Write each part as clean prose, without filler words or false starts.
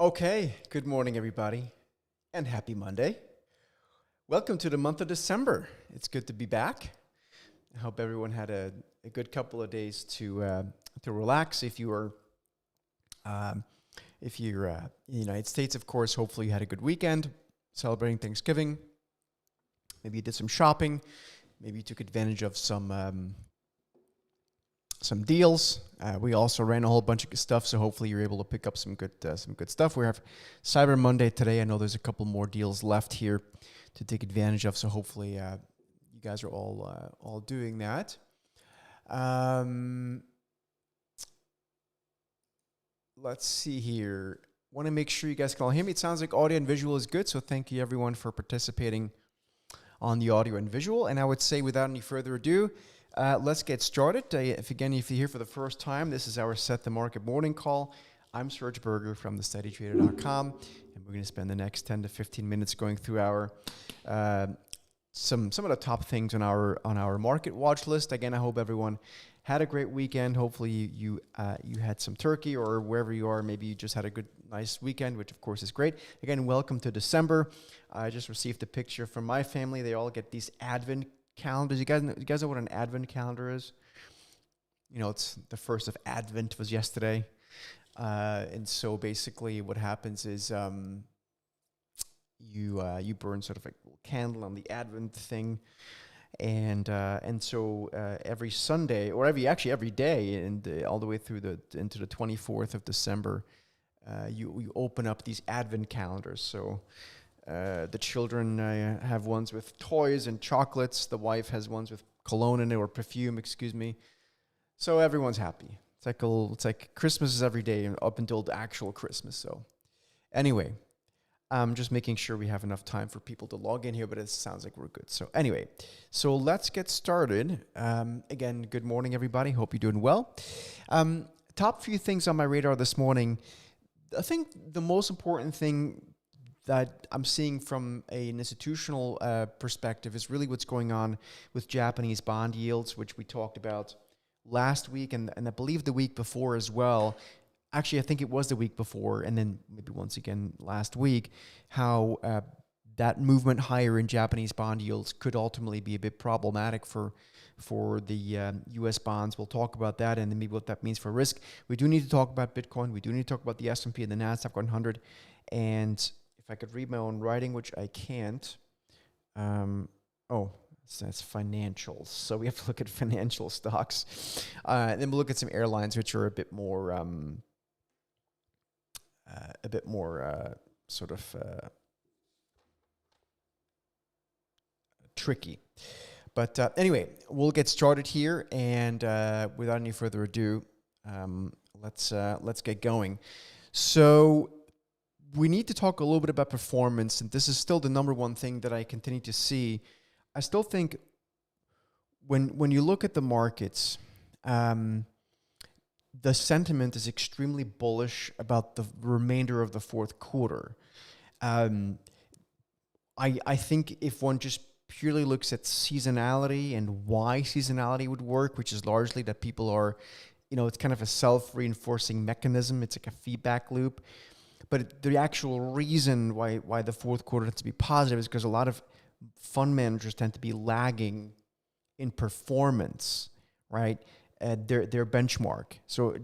Okay, good morning, everybody, and happy Monday. Welcome to the month of December. It's good to be back. I hope everyone had a good couple of days to relax. If you're in the United States, of course, hopefully you had a good weekend celebrating Thanksgiving. Maybe you did some shopping. Maybe you took advantage of some deals. We also ran a whole bunch of stuff, so hopefully you're able to pick up some good stuff. We have Cyber Monday today. I know there's a couple more deals left here to take advantage of, so hopefully you guys are all doing that. Let's see here. Want to make sure you guys can all hear me. It sounds like audio and visual is good, so thank you everyone for participating on the audio and visual. And I would say without any further ado, let's get started. If you're here for the first time, this is our Set the Market morning call. I'm Serge Berger from thesteadytrader.com, and we're going to spend the next 10 to 15 minutes going through our some of the top things on our market watch list. Again, I hope everyone had a great weekend. Hopefully you had some turkey, or wherever you are, maybe you just had a good, nice weekend, which of course is great. Again, welcome to December. I just received a picture from my family. They all get these Advent calendars. You guys know what an Advent calendar is? You know, it's the first of Advent was yesterday. And so basically what happens is you burn sort of a little candle on the Advent thing. And so every Sunday, or every day, and all the way through into the 24th of December, you open up these Advent calendars. So the children have ones with toys and chocolates. The wife has ones with cologne in it, or perfume, excuse me. So everyone's happy. It's like Christmas is every day up until the actual Christmas. So anyway, I'm just making sure we have enough time for people to log in here, but it sounds like we're good. So anyway, so let's get started. Again, good morning, everybody. Hope you're doing well. Top few things on my radar this morning. I think the most important thing that I'm seeing from an institutional perspective is really what's going on with Japanese bond yields, which we talked about last week and I believe the week before as well. Actually, I think it was the week before, and then maybe once again last week, how that movement higher in Japanese bond yields could ultimately be a bit problematic for the U.S. bonds. We'll talk about that and maybe what that means for risk. We do need to talk about Bitcoin. We do need to talk about the S&P and the NASDAQ 100. And if I could read my own writing, which I can't. That's financials. So we have to look at financial stocks. And then we'll look at some airlines, which are a bit more tricky. But anyway, we'll get started here, and without any further ado, let's get going. So we need to talk a little bit about performance, and this is still the number one thing that I continue to see. I still think when you look at the markets, the sentiment is extremely bullish about the remainder of the fourth quarter. I think if one just purely looks at seasonality and why seasonality would work, which is largely that people are, it's kind of a self-reinforcing mechanism. It's like a feedback loop. But the actual reason why the fourth quarter has to be positive is because a lot of fund managers tend to be lagging in performance, right? Their benchmark. So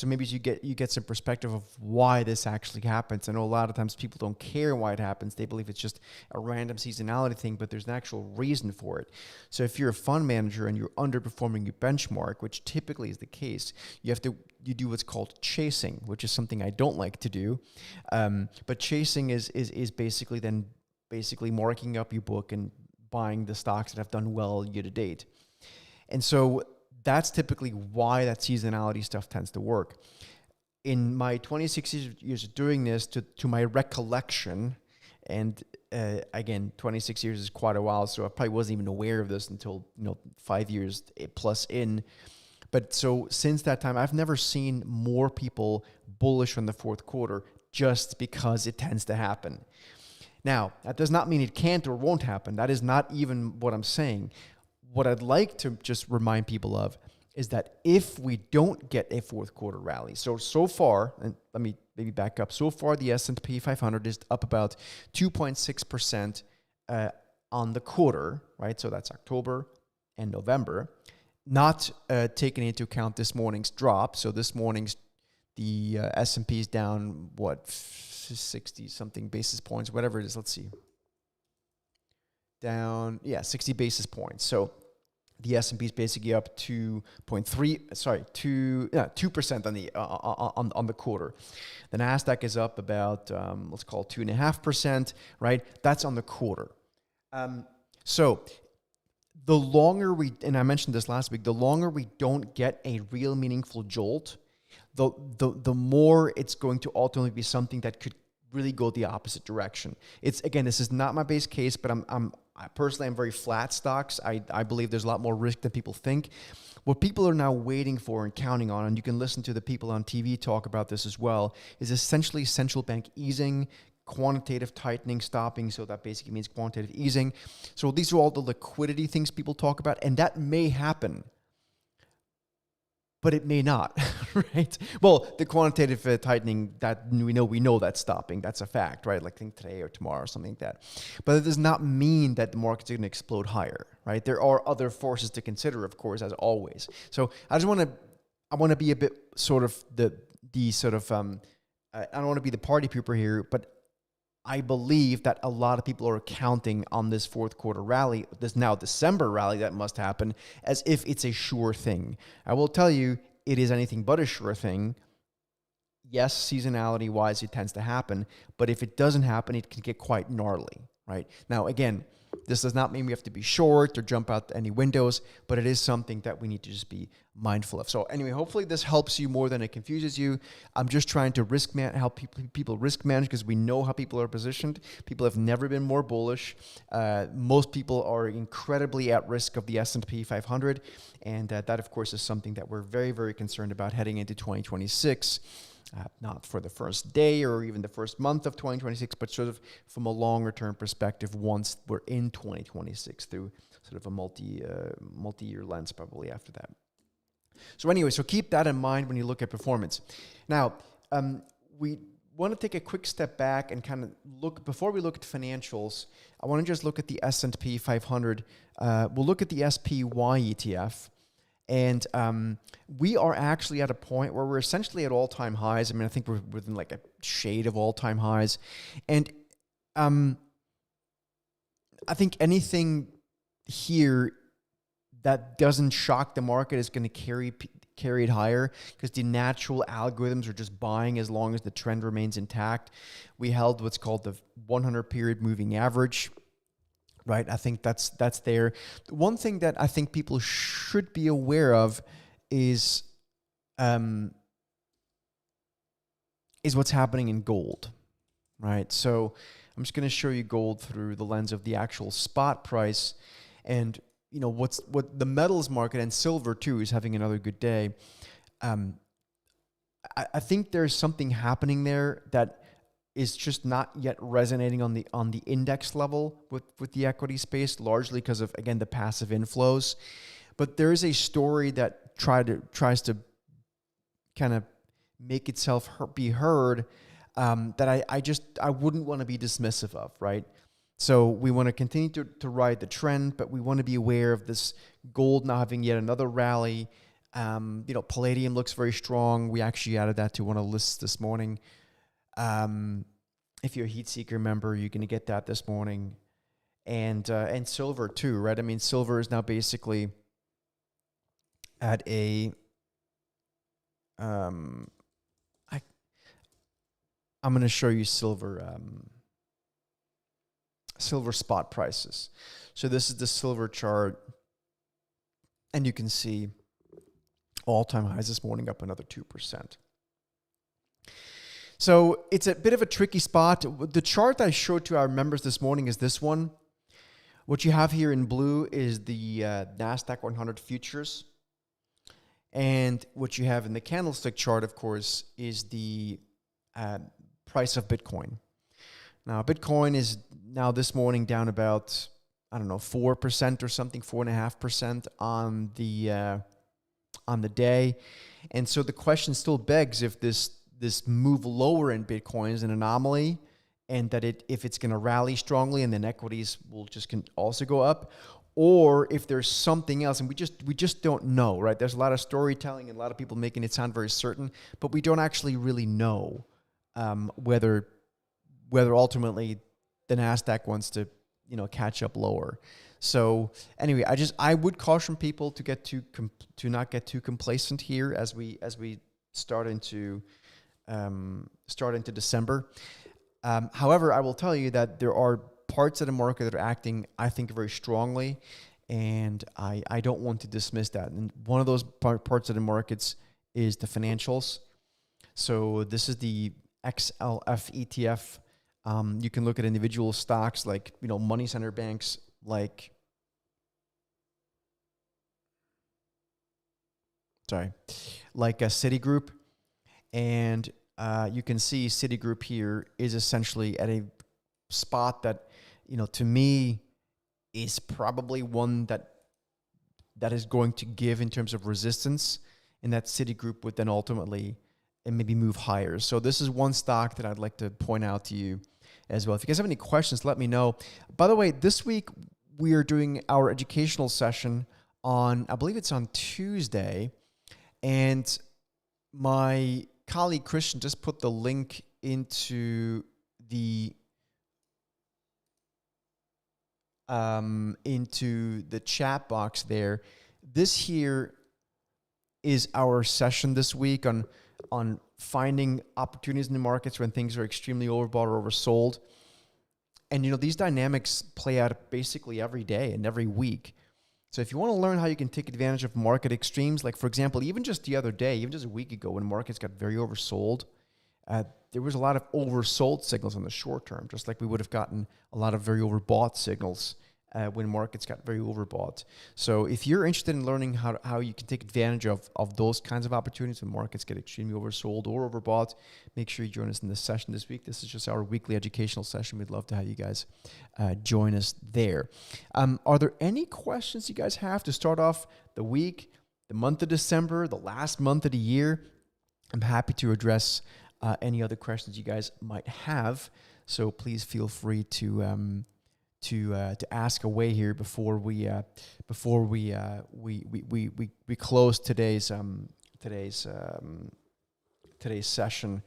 maybe you get some perspective of why this actually happens. I know a lot of times people don't care why it happens. They believe it's just a random seasonality thing, but there's an actual reason for it. So if you're a fund manager and you're underperforming your benchmark, which typically is the case, you do what's called chasing, which is something I don't like to do. But chasing is basically marking up your book and buying the stocks that have done well year to date. And so that's typically why that seasonality stuff tends to work. In my 26 years of doing this, to my recollection, and again, 26 years is quite a while, so I probably wasn't even aware of this until 5 years plus in. But so since that time, I've never seen more people bullish on the fourth quarter just because it tends to happen. Now, that does not mean it can't or won't happen. That is not even what I'm saying. What I'd like to just remind people of is that if we don't get a fourth quarter rally, so far, and let me maybe back up. So far, the S&P 500 is up about 2.6% on the quarter, right? So that's October and November, not taking into account this morning's drop. So this morning's the S&P is down, 60 something basis points, whatever it is. Let's see. Down, 60 basis points. So the S&P is basically up 2% on the quarter. The Nasdaq is up about let's call it 2.5%, right? That's on the quarter. So the longer and I mentioned this last week, the longer we don't get a real meaningful jolt, the more it's going to ultimately be something that could really go the opposite direction. Again, this is not my base case, but I personally am very flat stocks. I believe there's a lot more risk than people think. What people are now waiting for and counting on, and you can listen to the people on TV talk about this as well, is essentially central bank easing, quantitative tightening stopping. So that basically means quantitative easing. So these are all the liquidity things people talk about, and that may happen, but it may not, right? Well, the quantitative tightening, that we know that's stopping. That's a fact, right? Like, I think today or tomorrow or something like that. But it does not mean that the market's going to explode higher, right? There are other forces to consider, of course, as always. So I want to be a bit sort of I don't want to be the party pooper here, but I believe that a lot of people are counting on this fourth quarter rally, this now December rally that must happen, as if it's a sure thing. I will tell you, it is anything but a sure thing. Yes, seasonality-wise, it tends to happen, but if it doesn't happen, it can get quite gnarly, right? Now, again, this does not mean we have to be short or jump out any windows, but it is something that we need to just be mindful of. So anyway, hopefully this helps you more than it confuses you. I'm just trying to help people risk manage, because we know how people are positioned. People have never been more bullish. Most people are incredibly at risk of the S&P 500, and that, of course, is something that we're very, very concerned about heading into 2026. Not for the first day or even the first month of 2026, but sort of from a longer term perspective once we're in 2026 through sort of a multi-year lens probably after that. So anyway, so keep that in mind when you look at performance. Now, we want to take a quick step back and kind of look, before we look at financials, I want to just look at the S&P 500. We'll look at the SPY ETF. And we are actually at a point where we're essentially at all-time highs. I mean, I think we're within like a shade of all-time highs. And I think anything here that doesn't shock the market is going to carry it higher, because the natural algorithms are just buying as long as the trend remains intact. We held what's called the 100-period moving average. Right, I think that's there. One thing that I think people should be aware of is what's happening in gold. Right, so I'm just going to show you gold through the lens of the actual spot price, and what the metals market, and silver too is having another good day. I think there's something happening there that is just not yet resonating on the index level with the equity space, largely because of, again, the passive inflows. But there is a story that tries to kind of make itself be heard, that I wouldn't want to be dismissive of, right? So we want to continue to ride the trend, but we want to be aware of this gold now having yet another rally. Palladium looks very strong. We actually added that to one of the lists this morning. If you're a heat seeker member, you're going to get that this morning, and silver too, right? I mean, silver is now basically at a I'm going to show you silver spot prices. So this is the silver chart, and you can see all-time highs this morning, up another 2%. So it's a bit of a tricky spot. The chart I showed to our members this morning is this one. What you have here in blue is the NASDAQ 100 futures. And what you have in the candlestick chart, of course, is the price of Bitcoin. Now, Bitcoin is now this morning down about, 4% or something, 4.5% on the day. And so the question still begs if this this move lower in Bitcoin is an anomaly, and that if it's going to rally strongly, and then equities will just can also go up, or if there's something else, and we just don't know, right? There's a lot of storytelling and a lot of people making it sound very certain, but we don't actually really know whether ultimately the Nasdaq wants to catch up lower. So anyway, I would caution people to not get too complacent here as we start into December. However, I will tell you that there are parts of the market that are acting, I think, very strongly, and I don't want to dismiss that. And one of those parts of the markets is the financials. So this is the XLF ETF. You can look at individual stocks like money center banks like Citigroup, and you can see Citigroup here is essentially at a spot that to me is probably one that is going to give in terms of resistance, and that Citigroup would then ultimately and maybe move higher. So this is one stock that I'd like to point out to you as well. If you guys have any questions, let me know. By the way, this week we are doing our educational session on, I believe it's on Tuesday, and my colleague Christian just put the link into the chat box there. This here is our session this week on finding opportunities in the markets when things are extremely overbought or oversold. And these dynamics play out basically every day and every week. So if you want to learn how you can take advantage of market extremes, like for example, even just the other day, even just a week ago when markets got very oversold, there was a lot of oversold signals in the short term, just like we would have gotten a lot of very overbought signals when markets got very overbought. So if you're interested in learning how you can take advantage of those kinds of opportunities when markets get extremely oversold or overbought, make sure you join us in this session this week. This is just our weekly educational session. We'd love to have you guys join us there. Are there any questions you guys have to start off the week, the month of December, the last month of the year? I'm happy to address any other questions you guys might have. So please feel free to ask away here before we close today's session.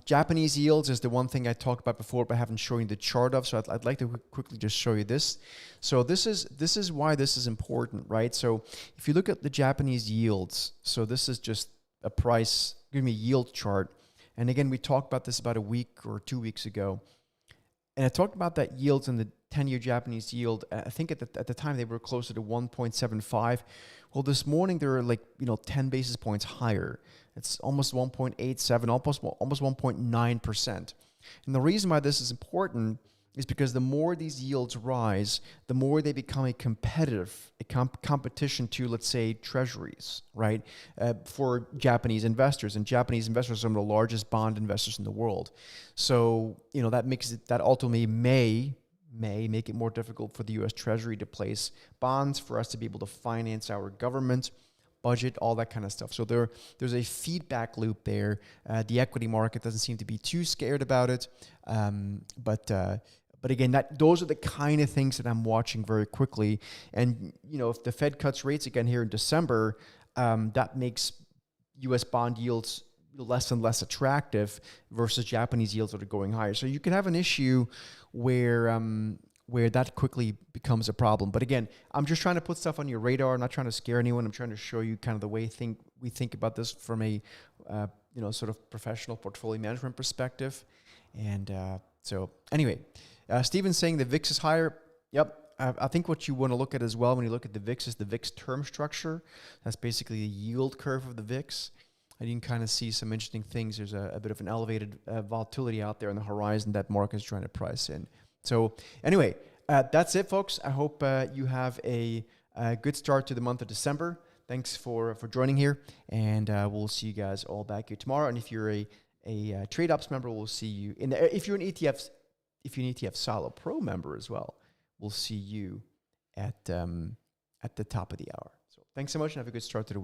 Japanese yields is the one thing I talked about before, but I haven't shown you the chart of. So I'd like to quickly just show you this. So this is why this is important, right? So if you look at the Japanese yields, so this is just a yield chart. And again, we talked about this about a week or 2 weeks ago. And I talked about that yields in the 10-year Japanese yield. I think at the time they were closer to 1.75. Well, this morning they were 10 basis points higher. It's almost 1.87, almost 1.9%. And the reason why this is important is because the more these yields rise, the more they become a competition to, let's say, treasuries, right, for Japanese investors. And Japanese investors are some of the largest bond investors in the world. So, that ultimately may make it more difficult for the U.S. Treasury to place bonds, for us to be able to finance our government, budget, all that kind of stuff. So there's a feedback loop there. The equity market doesn't seem to be too scared about it, but again, those are the kind of things that I'm watching very quickly. And if the Fed cuts rates again here in December, that makes U.S. bond yields less and less attractive versus Japanese yields that are going higher. So you can have an issue where that quickly becomes a problem. But again, I'm just trying to put stuff on your radar. I'm not trying to scare anyone. I'm trying to show you kind of the way we think about this from a sort of professional portfolio management perspective. And so anyway, Steven's saying the VIX is higher. Yep. I think what you want to look at as well when you look at the VIX is the VIX term structure. That's basically the yield curve of the VIX. And you can kind of see some interesting things. There's a bit of an elevated volatility out there on the horizon that market is trying to price in. So anyway, that's it, folks. I hope you have a good start to the month of December. Thanks for joining here, and we'll see you guys all back here tomorrow. And if you're a Trade Ops member, we'll see you if you're an ETF Solo Pro member as well, we'll see you at the top of the hour. So thanks so much, and have a good start to the week.